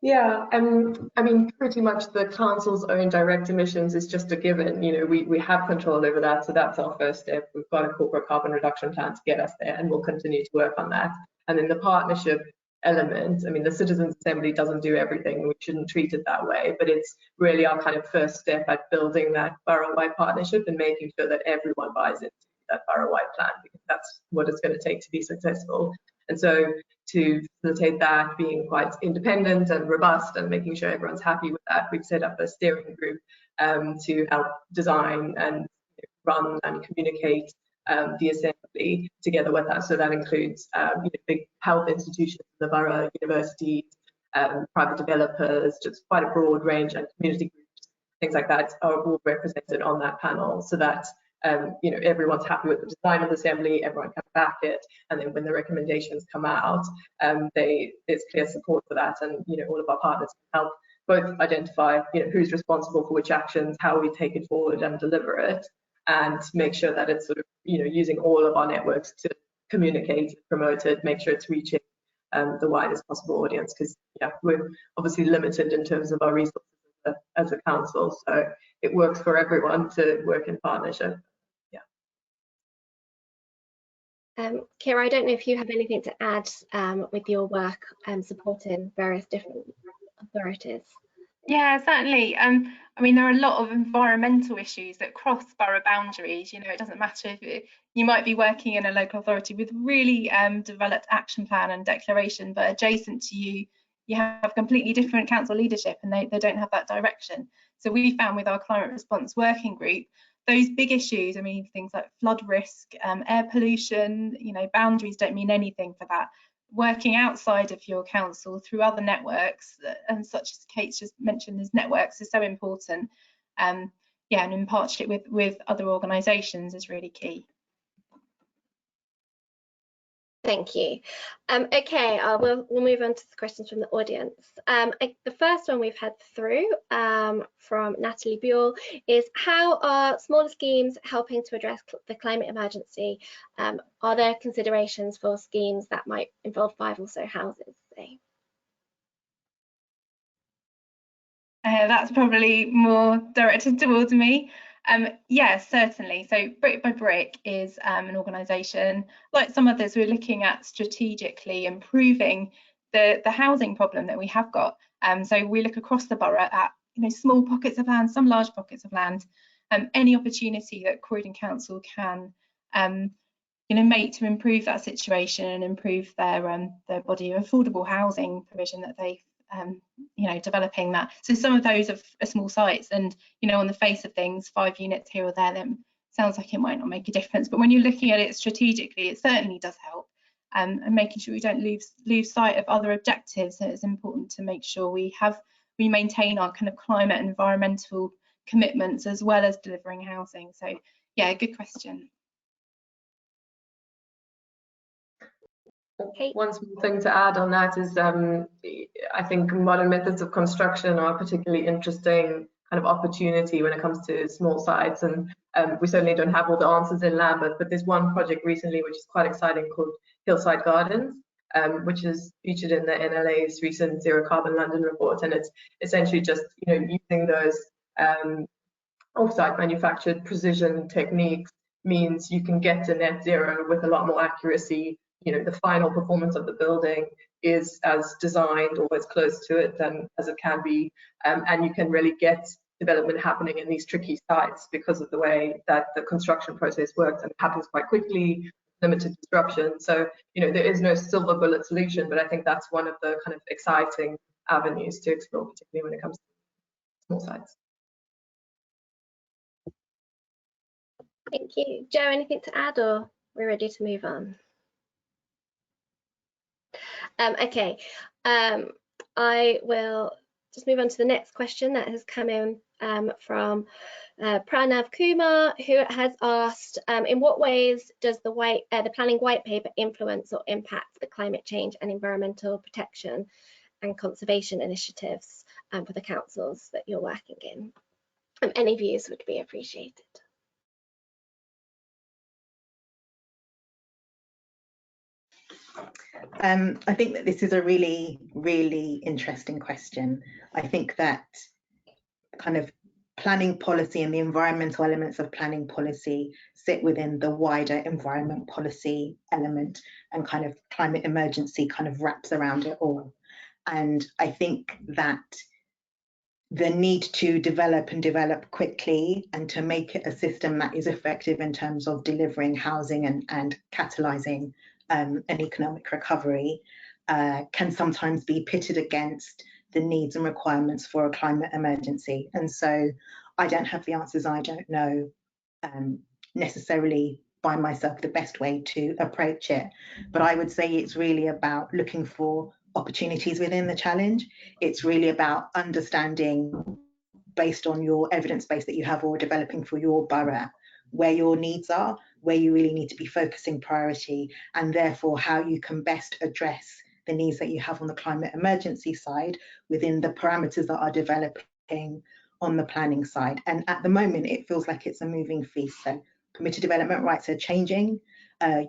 Yeah, I mean, pretty much the council's own direct emissions is just a given. You know, we have control over that, so that's our first step. We've got a corporate carbon reduction plan to get us there, and we'll continue to work on that. And then the partnership element, I mean, the Citizens Assembly doesn't do everything. We shouldn't treat it that way, but it's really our kind of first step at building that borough-wide partnership and making sure that everyone buys into that borough-wide plan, because that's what it's going to take to be successful. And so to facilitate that, being quite independent and robust and making sure everyone's happy with that, we've set up a steering group to help design and run and communicate the assembly together with us. So that includes big health institutions, the borough, universities, private developers, just quite a broad range, and community groups, things like that are all represented on that panel, so that everyone's happy with the design of the assembly, everyone can back it, and then when the recommendations come out, there's clear support for that, and all of our partners can help both identify who's responsible for which actions, how we take it forward and deliver it, and make sure that it's sort of using all of our networks to communicate, promote it, make sure it's reaching the widest possible audience, because we're obviously limited in terms of our resources as a council, so it works for everyone to work in partnership. Kira, I don't know if you have anything to add with your work supporting various different authorities. Yeah, certainly. I mean, there are a lot of environmental issues that cross borough boundaries. It doesn't matter if you might be working in a local authority with really developed action plan and declaration, but adjacent to you, you have completely different council leadership and they don't have that direction. So we found with our climate response working group, those big issues, I mean, things like flood risk, air pollution, boundaries don't mean anything for that. Working outside of your council through other networks, and such as Kate's just mentioned, as networks is so important. And in partnership with other organisations is really key. Thank you. Okay, we'll move on to the questions from the audience. The first one we've had through from Natalie Buell is, how are smaller schemes helping to address the climate emergency? Are there considerations for schemes that might involve 5 or so houses, say? That's probably more directed towards me. Yes, certainly. So Brick by Brick is an organisation, like some others, we're looking at strategically improving the housing problem that we have got. So we look across the borough at small pockets of land, some large pockets of land, any opportunity that Croydon Council can make to improve that situation and improve their body of affordable housing provision that they've developing that. So some of those are small sites, and on the face of things, 5 units here or there, then sounds like it might not make a difference, but when you're looking at it strategically, it certainly does help. And making sure we don't lose sight of other objectives. So it's important to make sure we maintain our kind of climate and environmental commitments as well as delivering housing. So yeah, good question. Okay. One small thing to add on that is I think modern methods of construction are a particularly interesting kind of opportunity when it comes to small sites, and we certainly don't have all the answers in Lambeth, but there's one project recently which is quite exciting called Hillside Gardens, which is featured in the NLA's recent Zero Carbon London report, and it's essentially just using those off-site manufactured precision techniques means you can get to net zero with a lot more accuracy. The final performance of the building is as designed or as close to it as it can be, and you can really get development happening in these tricky sites because of the way that the construction process works, and it happens quite quickly, limited disruption. So there is no silver bullet solution, but I think that's one of the kind of exciting avenues to explore, particularly when it comes to small sites. Thank you. Joe, anything to add, or we're ready to move on? Okay, I will just move on to the next question that has come in from Pranav Kumar, who has asked, in what ways does the planning white paper influence or impact the climate change and environmental protection and conservation initiatives for the councils that you're working in? Any views would be appreciated. I think that this is a really, really interesting question. I think that kind of planning policy and the environmental elements of planning policy sit within the wider environment policy element, and kind of climate emergency kind of wraps around it all. And I think that the need to develop quickly and to make it a system that is effective in terms of delivering housing and catalysing an economic recovery can sometimes be pitted against the needs and requirements for a climate emergency. And so I don't have the answers. I don't know necessarily by myself the best way to approach it, but I would say it's really about looking for opportunities within the challenge. It's really about understanding, based on your evidence base that you have or developing for your borough, where your needs are, where you really need to be focusing priority, and therefore how you can best address the needs that you have on the climate emergency side within the parameters that are developing on the planning side. And at the moment, it feels like it's a moving feast. So permitted development rights are changing,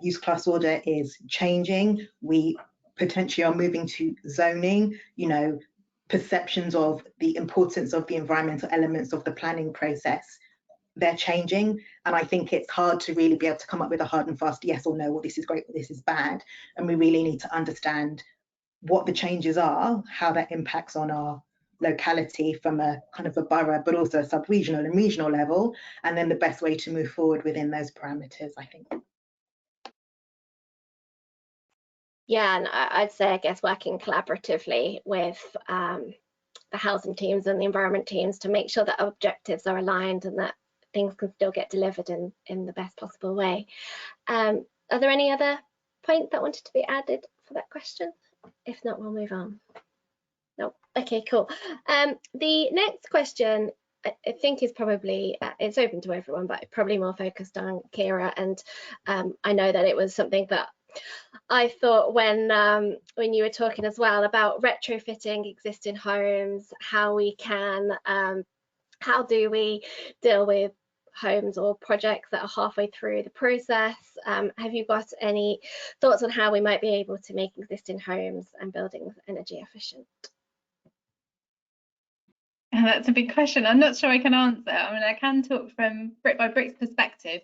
use class order is changing, we potentially are moving to zoning, perceptions of the importance of the environmental elements of the planning process, they're changing. And I think it's hard to really be able to come up with a hard and fast yes or no, well, this is great, well, this is bad. And we really need to understand what the changes are, how that impacts on our locality from a kind of a borough, but also a sub-regional and regional level, and then the best way to move forward within those parameters, I think. Yeah, and I'd say, I guess, working collaboratively with the housing teams and the environment teams to make sure that objectives are aligned and that things can still get delivered in the best possible way. Are there any other points that wanted to be added for that question? If not, we'll move on. No, okay, cool. The next question I think is probably, it's open to everyone, but probably more focused on Kira. And I know that it was something that I thought when you were talking as well about retrofitting existing homes, how do we deal with homes or projects that are halfway through the process? Have you got any thoughts on how we might be able to make existing homes and buildings energy efficient? That's a big question. I'm not sure I can answer. I mean, I can talk from brick by brick's perspective.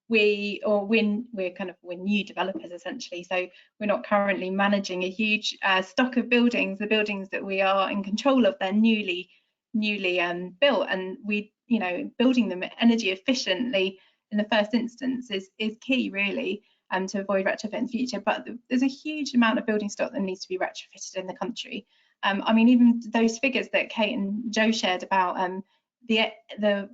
We're new developers essentially, so we're not currently managing a huge stock of buildings. The buildings that we are in control of, they're newly built, and building them energy efficiently in the first instance is key, really, to avoid retrofit in the future. But there's a huge amount of building stock that needs to be retrofitted in the country. I mean, even those figures that Kate and Joe shared about the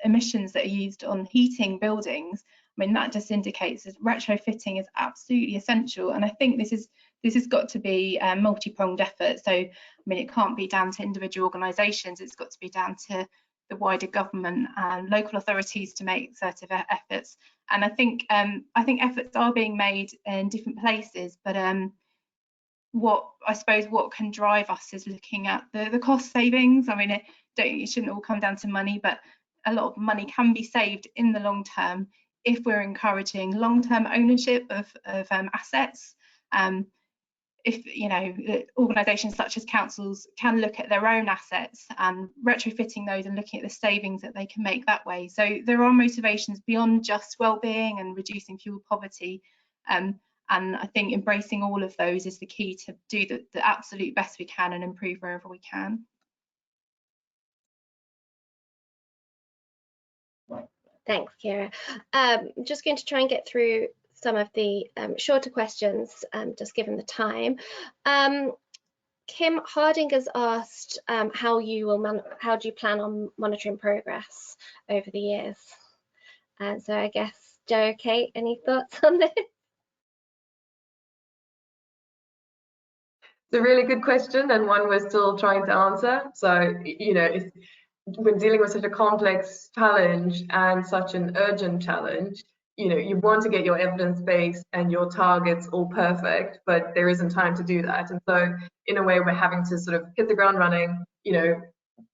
emissions that are used on heating buildings, I mean, that just indicates that retrofitting is absolutely essential. And I think this has got to be a multi-pronged effort. So, I mean, it can't be down to individual organisations. It's got to be down to the wider government and local authorities to make assertive efforts. And I think efforts are being made in different places, but what can drive us is looking at the cost savings. I mean, it shouldn't all come down to money, but a lot of money can be saved in the long term if we're encouraging long-term ownership of assets. If organisations such as councils can look at their own assets and retrofitting those and looking at the savings that they can make that way. So there are motivations beyond just well-being and reducing fuel poverty. And I think embracing all of those is the key to do the absolute best we can and improve wherever we can. Thanks, Kira. I'm just going to try and get through some of the shorter questions, just given the time. Kim Harding has asked how do you plan on monitoring progress over the years? And so I guess, Joe, Kate, any thoughts on this? It's a really good question, and one we're still trying to answer. So, when dealing with such a complex challenge and such an urgent challenge, you want to get your evidence base and your targets all perfect, but there isn't time to do that. And so in a way, we're having to sort of hit the ground running,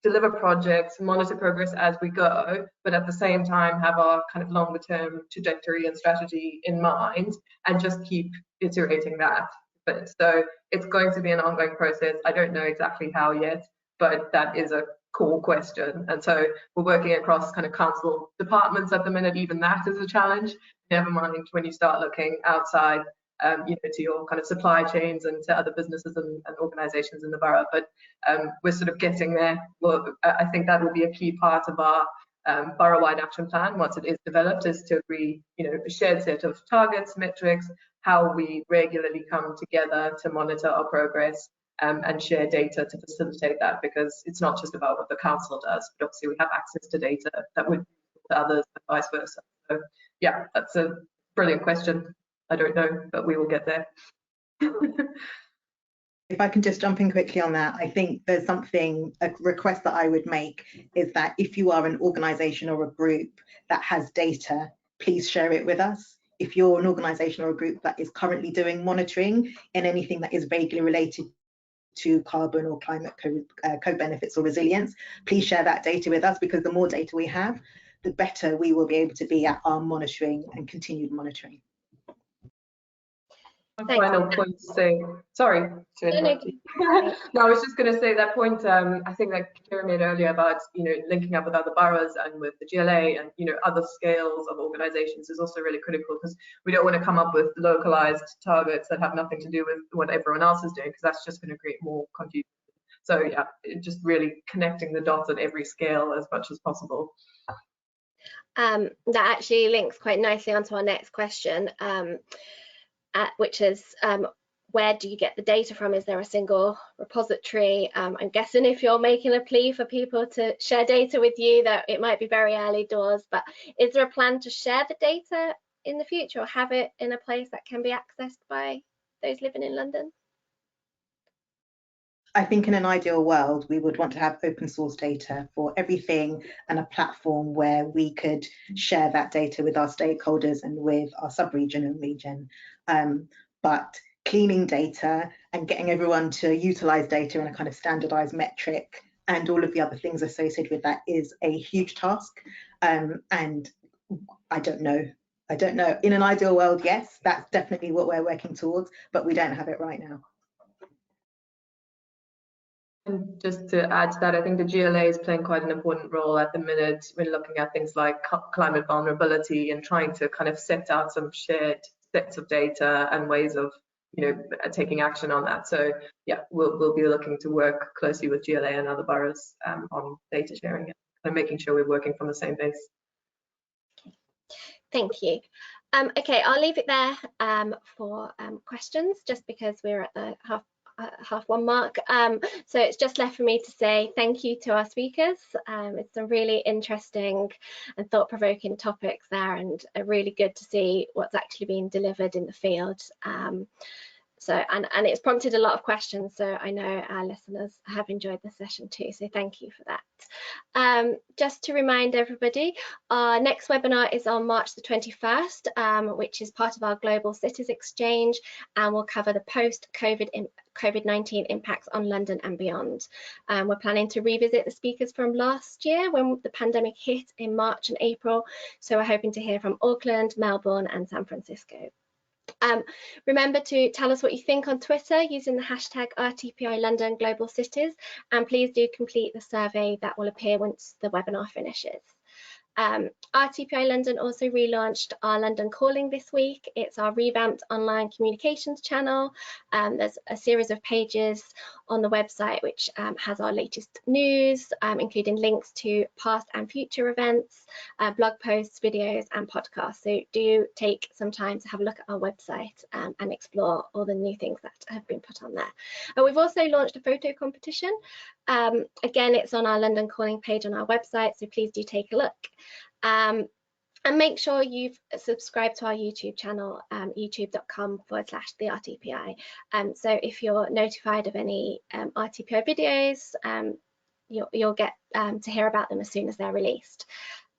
deliver projects, monitor progress as we go, but at the same time have our kind of longer term trajectory and strategy in mind and just keep iterating that. But so it's going to be an ongoing process. I don't know exactly how yet, but that is a core question. And so we're working across kind of council departments at the minute. Even that is a challenge, never mind when you start looking outside, to your kind of supply chains and to other businesses and organizations in the borough. But we're sort of getting there. Well, I think that will be a key part of our borough-wide action plan once it is developed, is to agree, a shared set of targets, metrics, how we regularly come together to monitor our progress and share data to facilitate that, because it's not just about what the council does, but obviously we have access to data that would to others and vice versa. So yeah, that's a brilliant question. I don't know, but we will get there. If I can just jump in quickly on that, I think there's a request that I would make is that if you are an organisation or a group that has data, please share it with us. If you're an organisation or a group that is currently doing monitoring and anything that is vaguely related to carbon or climate co-benefits or resilience, please share that data with us, because the more data we have, the better we will be able to be at our monitoring and continued monitoring. Final point to say, sorry to interrupt you. No, I was just going to say that point, I think that Kira made earlier about, linking up with other boroughs and with the GLA and, other scales of organizations is also really critical, because we don't want to come up with localized targets that have nothing to do with what everyone else is doing, because that's just going to create more confusion. So yeah, just really connecting the dots at every scale as much as possible. That actually links quite nicely onto our next question. Which is where do you get the data from? Is there a single repository? I'm guessing if you're making a plea for people to share data with you, that it might be very early doors, but is there a plan to share the data in the future or have it in a place that can be accessed by those living in London? I think in an ideal world, we would want to have open source data for everything and a platform where we could share that data with our stakeholders and with our sub-region and region. But cleaning data and getting everyone to utilize data in a kind of standardized metric and all of the other things associated with that is a huge task. And I don't know. In an ideal world, yes, that's definitely what we're working towards, but we don't have it right now. And just to add to that, I think the GLA is playing quite an important role at the minute when looking at things like climate vulnerability and trying to kind of set out some shared sets of data and ways of, taking action on that. So yeah, we'll be looking to work closely with GLA and other boroughs on data sharing and making sure we're working from the same base. Thank you. Okay, I'll leave it there for questions, just because we're at the half one mark. So it's just left for me to say thank you to our speakers. It's some really interesting and thought-provoking topics there, and really good to see what's actually being delivered in the field. And it's prompted a lot of questions, so I know our listeners have enjoyed the session too, so thank you for that. Just to remind everybody, our next webinar is on March the 21st, which is part of our Global Cities Exchange, and will cover the post-COVID-19 impacts on London and beyond. We're planning to revisit the speakers from last year when the pandemic hit in March and April, so we're hoping to hear from Auckland, Melbourne and San Francisco. Remember to tell us what you think on Twitter using the hashtag RTPI London Global Cities, and please do complete the survey that will appear once the webinar finishes. RTPI London also relaunched our London Calling this week. It's our revamped online communications channel. There's a series of pages on the website which has our latest news, including links to past and future events, blog posts, videos and podcasts. So do take some time to have a look at our website and explore all the new things that have been put on there. We've also launched a photo competition. Again, it's on our London Calling page on our website, so please do take a look. And make sure you've subscribed to our YouTube channel, youtube.com/the RTPI. So if you're notified of any RTPI videos, you'll get to hear about them as soon as they're released.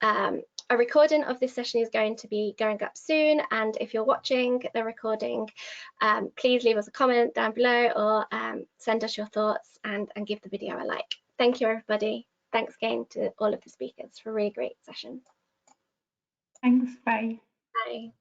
A recording of this session is going to be going up soon, and if you're watching the recording, please leave us a comment down below, or send us your thoughts and give the video a like. Thank you, everybody. Thanks again to all of the speakers for a really great session. Thanks, bye. Bye.